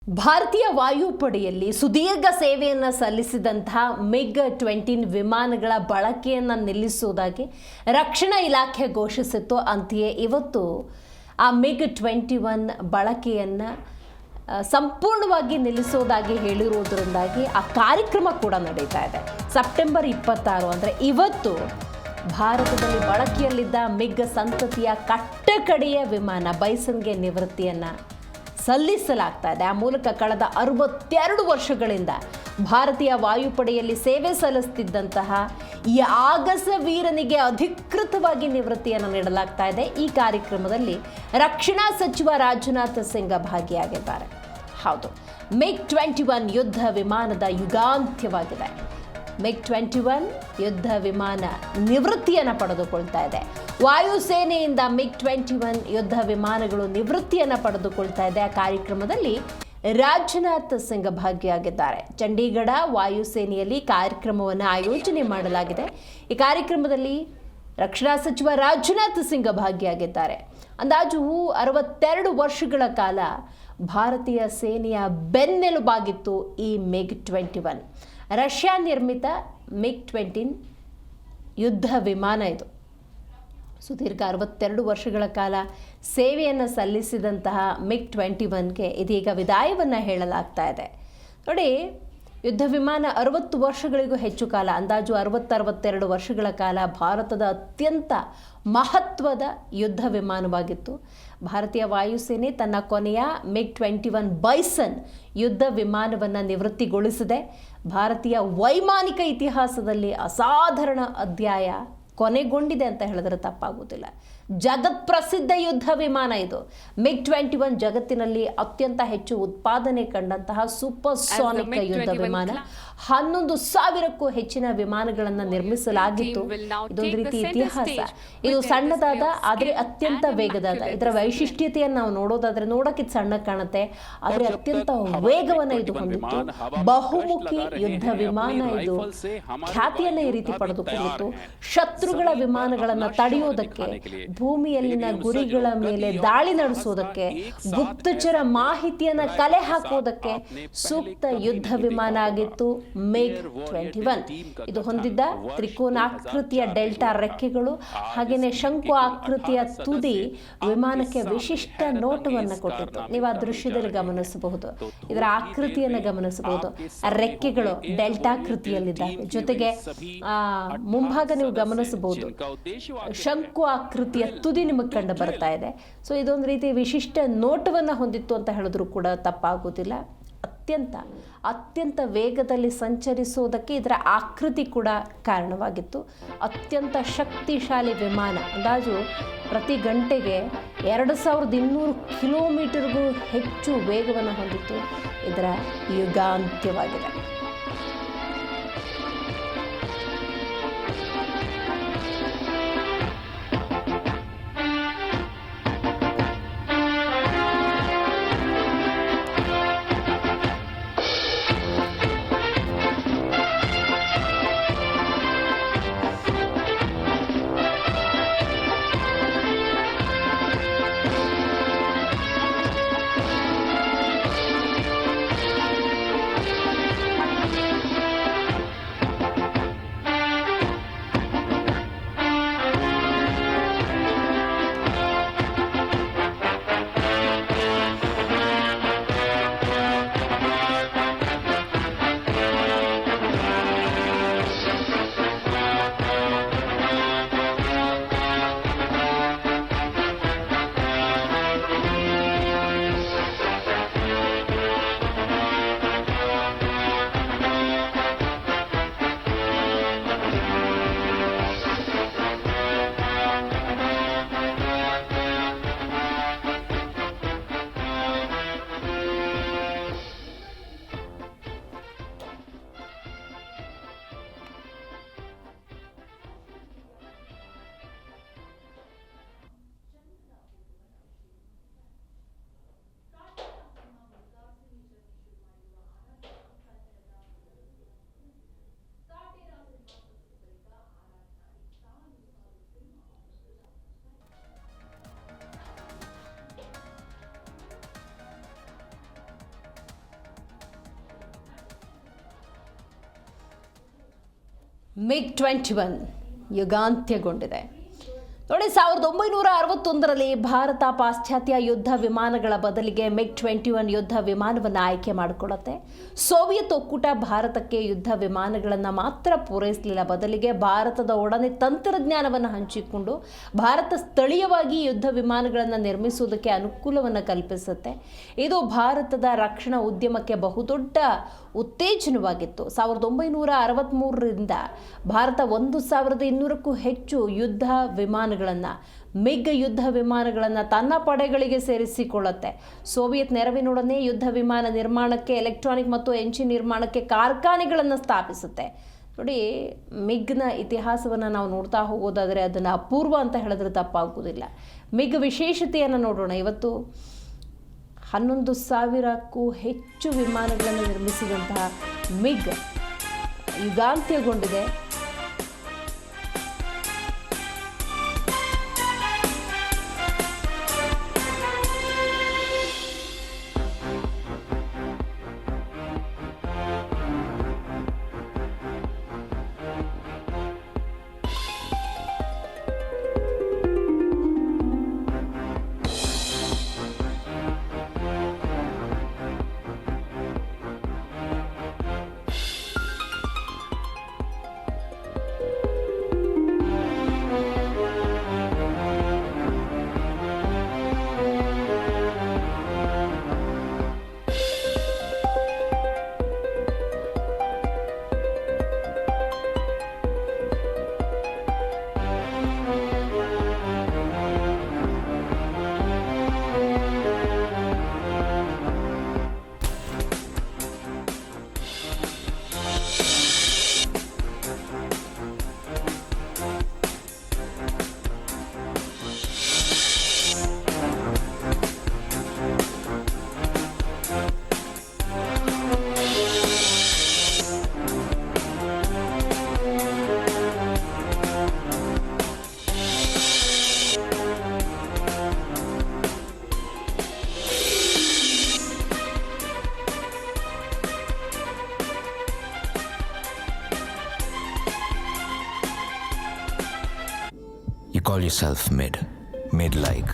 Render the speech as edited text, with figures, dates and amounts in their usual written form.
ಭಾರತೀಯ ವಾಯುಪಡೆಯಲ್ಲಿ ಸುದೀರ್ಘ ಸೇವೆಯನ್ನು ಸಲ್ಲಿಸಿದಂತಹ ಮಿಗ್-20 ವಿಮಾನಗಳ ಬಳಕೆಯನ್ನು ನಿಲ್ಲಿಸುವುದಾಗಿ ರಕ್ಷಣಾ ಇಲಾಖೆ ಘೋಷಿಸಿತ್ತು. ಅಂತೆಯೇ ಇವತ್ತು ಆ ಮಿಗ್-21 ಬಳಕೆಯನ್ನು ಸಂಪೂರ್ಣವಾಗಿ ನಿಲ್ಲಿಸೋದಾಗಿ ಹೇಳಿರುವುದರಿಂದಾಗಿ ಆ ಕಾರ್ಯಕ್ರಮ ಕೂಡ ನಡೀತಾ ಇದೆ. ಸೆಪ್ಟೆಂಬರ್ 26 ಅಂದರೆ ಇವತ್ತು ಭಾರತದಲ್ಲಿ ಬಳಕೆಯಲ್ಲಿದ್ದ ಮಿಗ್ ಸಂತತಿಯ ಕಟ್ಟಕಡೆಯ ವಿಮಾನ ಬೈಸನ್ಗೆ ನಿವೃತ್ತಿಯನ್ನು ಸಲ್ಲಿಸಲಾಗ್ತಾ ಇದೆ. ಆ ಮೂಲಕ ಕಳೆದ 62 ವರ್ಷಗಳಿಂದ ಭಾರತೀಯ ವಾಯುಪಡೆಯಲ್ಲಿ ಸೇವೆ ಸಲ್ಲಿಸುತ್ತಿದ್ದಂತಹ ಈ ಆಗಸ ವೀರನಿಗೆ ಅಧಿಕೃತವಾಗಿ ನಿವೃತ್ತಿಯನ್ನು ನೀಡಲಾಗ್ತಾ ಇದೆ. ಈ ಕಾರ್ಯಕ್ರಮದಲ್ಲಿ ರಕ್ಷಣಾ ಸಚಿವ ರಾಜನಾಥ್ ಸಿಂಗ್ ಭಾಗಿಯಾಗಿದ್ದಾರೆ. ಹೌದು, ಮಿಗ್-21 ಯುದ್ಧ ವಿಮಾನದ ಯುಗಾಂತ್ಯವಾಗಿದೆ. ಮಿಗ್-21 ಯುದ್ಧ ವಿಮಾನ ನಿವೃತ್ತಿಯನ್ನು ಪಡೆದುಕೊಳ್ತಾ ಇದೆ. ವಾಯುಸೇನೆಯಿಂದ ಮಿಗ್-21 ಯುದ್ಧ ವಿಮಾನಗಳು ನಿವೃತ್ತಿಯನ್ನು ಪಡೆದುಕೊಳ್ತಾ ಇದೆ. ಆ ಕಾರ್ಯಕ್ರಮದಲ್ಲಿ ರಾಜನಾಥ್ ಸಿಂಗ್ ಭಾಗಿಯಾಗಿದ್ದಾರೆ. ಚಂಡೀಗಢ ವಾಯುಸೇನೆಯಲ್ಲಿ ಕಾರ್ಯಕ್ರಮವನ್ನು ಆಯೋಜನೆ ಮಾಡಲಾಗಿದೆ. ಈ ಕಾರ್ಯಕ್ರಮದಲ್ಲಿ ರಕ್ಷಣಾ ಸಚಿವ ರಾಜನಾಥ್ ಸಿಂಗ್ ಭಾಗಿಯಾಗಿದ್ದಾರೆ. ಅಂದಾಜು 62 ವರ್ಷಗಳ ಕಾಲ ಭಾರತೀಯ ಸೇನೆಯ ಬೆನ್ನೆಲುಬಾಗಿತ್ತು ಈ ಮಿಗ್-21. ರಷ್ಯಾ ನಿರ್ಮಿತ ಮಿಗ್-20 ಯುದ್ಧ ವಿಮಾನ ಇದು. ಸುದೀರ್ಘ 62 ವರ್ಷಗಳ ಕಾಲ ಸೇವೆಯನ್ನು ಸಲ್ಲಿಸಿದಂತಹ ಮಿಗ್-21ಗೆ ಇದೀಗ ವಿದಾಯವನ್ನು ಹೇಳಲಾಗ್ತಾ ಇದೆ. ನೋಡಿ, ಯುದ್ಧ ವಿಮಾನ 60 ವರ್ಷಗಳಿಗೂ ಹೆಚ್ಚು ಕಾಲ, ಅಂದಾಜು 60-62 ವರ್ಷಗಳ ಕಾಲ ಭಾರತದ ಅತ್ಯಂತ ಮಹತ್ವದ ಯುದ್ಧ ವಿಮಾನವಾಗಿತ್ತು. ಭಾರತೀಯ ವಾಯುಸೇನೆ ತನ್ನ ಕೊನೆಯ ಮಿಗ್-21 ಬೈಸನ್ ಯುದ್ಧ ವಿಮಾನವನ್ನು ನಿವೃತ್ತಿಗೊಳಿಸಿದೆ. ಭಾರತೀಯ ವೈಮಾನಿಕ ಇತಿಹಾಸದಲ್ಲಿ ಅಸಾಧಾರಣ ಅಧ್ಯಾಯ ಕೊನೆಗೊಂಡಿದೆ ಅಂತ ಹೇಳಿದ್ರೆ ತಪ್ಪಾಗುವುದಿಲ್ಲ. ಜಗತ್ ಪ್ರಸಿದ್ಧ ಯುದ್ಧ ವಿಮಾನ ಇದು. ಮಿಗ್-21 ಜಗತ್ತಿನಲ್ಲಿ ಅತ್ಯಂತ ಹೆಚ್ಚು ಉತ್ಪಾದನೆ ಕಂಡಂತಹ ಸೂಪರ್ ಸಾನಿಕ್ ಯುದ್ಧ ವಿಮಾನ. 11,000ಕ್ಕೂ ಹೆಚ್ಚಿನ ವಿಮಾನಗಳನ್ನು ನಿರ್ಮಿಸಲಾಗಿತ್ತು. ಇದೊಂದು ರೀತಿ ಇತಿಹಾಸ. ಇದು ಸಣ್ಣದಾದ ಆದರೆ ಅತ್ಯಂತ ವೇಗದಾದ. ಇದರ ವೈಶಿಷ್ಟ್ಯತೆಯನ್ನು ನಾವು ನೋಡೋದಾದ್ರೆ ನೋಡಕ್ಕೆ ಸಣ್ಣ ಕಾಣುತ್ತೆ, ಆದರೆ ಅತ್ಯಂತ ವೇಗವನ್ನು ಇದು ಹೊಂದಿತ್ತು. ಬಹುಮುಖಿ ಯುದ್ಧ ವಿಮಾನ ಇದು ಖ್ಯಾತಿಯನ್ನು ಈ ರೀತಿ ಪಡೆದುಕೊಂಡಿತ್ತು. ಶತ್ರುಗಳ ವಿಮಾನಗಳನ್ನು ತಡೆಯುವುದಕ್ಕೆ, ಭೂಮಿಯಲ್ಲಿನ ಗುರಿಗಳ ಮೇಲೆ ದಾಳಿ ನಡೆಸುವುದಕ್ಕೆ, ಗುಪ್ತಚರ ಮಾಹಿತಿಯನ್ನು ಕಲೆ ಹಾಕುವುದಕ್ಕೆ ಸೂಕ್ತ ಯುದ್ಧ ವಿಮಾನ ಆಗಿತ್ತು ಮಿಗ್-21. ಇದು ಹೊಂದಿದ್ದ ತ್ರಿಕೋನಾಕೃತಿಯ ಡೆಲ್ಟಾ ರೆಕ್ಕೆಗಳು ಹಾಗೆಯೇ ಶಂಕು ಆಕೃತಿಯ ತುದಿ ವಿಮಾನಕ್ಕೆ ವಿಶಿಷ್ಟ ನೋಟವನ್ನು ಕೊಟ್ಟಿತ್ತು. ನೀವು ಆ ದೃಶ್ಯದಲ್ಲಿ ಗಮನಿಸಬಹುದು, ಇದರ ಆಕೃತಿಯನ್ನು ಗಮನಿಸಬಹುದು. ರೆಕ್ಕೆಗಳು ಡೆಲ್ಟಾಕೃತಿಯಲ್ಲಿದ್ದಾವೆ. ಜೊತೆಗೆ ಮುಂಭಾಗ ನೀವು ಗಮನಿಸಬಹುದು, ಶಂಕು ಆಕೃತಿಯ ತುದಿ ನಿಮಗೆ ಕಂಡು ಬರ್ತಾ ಇದೆ. ಸೊ ಇದೊಂದು ರೀತಿ ವಿಶಿಷ್ಟ ನೋಟವನ್ನು ಹೊಂದಿತ್ತು ಅಂತ ಹೇಳಿದ್ರು ಕೂಡ ತಪ್ಪಾಗುವುದಿಲ್ಲ. ಅತ್ಯಂತ ವೇಗದಲ್ಲಿ ಸಂಚರಿಸುವುದಕ್ಕೆ ಇದರ ಆಕೃತಿ ಕೂಡ ಕಾರಣವಾಗಿತ್ತು. ಅತ್ಯಂತ ಶಕ್ತಿಶಾಲಿ ವಿಮಾನ. ಅಂದಾಜು ಪ್ರತಿ ಗಂಟೆಗೆ 2200 ಕಿಲೋಮೀಟರ್ಗೂ ಹೆಚ್ಚು ವೇಗವನ್ನು ಹೊಂದಿತ್ತು. ಇದರ ಯುಗಾಂತ್ಯವಾಗಿದೆ. MiG-21 ಯುಗಾಂತ್ಯಗೊಂಡಿದೆ. ನೋಡಿ, 1961ರಲ್ಲಿ ಭಾರತ ಪಾಶ್ಚಾತ್ಯ ಯುದ್ಧ ವಿಮಾನಗಳ ಬದಲಿಗೆ MiG-21 ಯುದ್ಧ ವಿಮಾನವನ್ನು ಆಯ್ಕೆ ಮಾಡಿಕೊಳ್ಳುತ್ತೆ. ಸೋವಿಯತ್ ಒಕ್ಕೂಟ ಭಾರತಕ್ಕೆ ಯುದ್ಧ ವಿಮಾನಗಳನ್ನು ಮಾತ್ರ ಪೂರೈಸಲಿಲ್ಲ, ಬದಲಿಗೆ ಭಾರತದ ಒಡನೆ ತಂತ್ರಜ್ಞಾನವನ್ನು ಹಂಚಿಕೊಂಡು ಭಾರತ ಸ್ಥಳೀಯವಾಗಿ ಯುದ್ಧ ವಿಮಾನಗಳನ್ನು ನಿರ್ಮಿಸುವುದಕ್ಕೆ ಅನುಕೂಲವನ್ನು ಕಲ್ಪಿಸುತ್ತೆ. ಇದು ಭಾರತದ ರಕ್ಷಣಾ ಉದ್ಯಮಕ್ಕೆ ಬಹುದೊಡ್ಡ ಉತ್ತೇಜನವಾಗಿತ್ತು. 1963ರಿಂದ ಭಾರತ 1200ಕ್ಕೂ ಹೆಚ್ಚು ಯುದ್ಧ ವಿಮಾನಗಳನ್ನು MiG ಯುದ್ಧ ವಿಮಾನಗಳನ್ನು ತನ್ನ ಪಡೆಗಳಿಗೆ ಸೇರಿಸಿಕೊಳ್ಳುತ್ತೆ. ಸೋವಿಯತ್ ನೆರವಿನೊಡನೆ ಯುದ್ಧ ವಿಮಾನ ನಿರ್ಮಾಣಕ್ಕೆ, ಎಲೆಕ್ಟ್ರಾನಿಕ್ ಮತ್ತು ಎಂಜಿನ್ ನಿರ್ಮಾಣಕ್ಕೆ ಕಾರ್ಖಾನೆಗಳನ್ನು ಸ್ಥಾಪಿಸುತ್ತೆ. ನೋಡಿ, MiGನ ಇತಿಹಾಸವನ್ನು ನಾವು ನೋಡ್ತಾ ಹೋಗೋದಾದರೆ ಅದನ್ನು ಅಪೂರ್ವ ಅಂತ ಹೇಳಿದ್ರೆ ತಪ್ಪಾಗುವುದಿಲ್ಲ. MiG ವಿಶೇಷತೆಯನ್ನು ನೋಡೋಣ. ಇವತ್ತು 11,000ಕ್ಕೂ ಹೆಚ್ಚು ವಿಮಾನಗಳನ್ನು ನಿರ್ಮಿಸಿದಂತಹ MiG ಯುಗಾಂತ್ಯಗೊಂಡಿದೆ. You call yourself mid like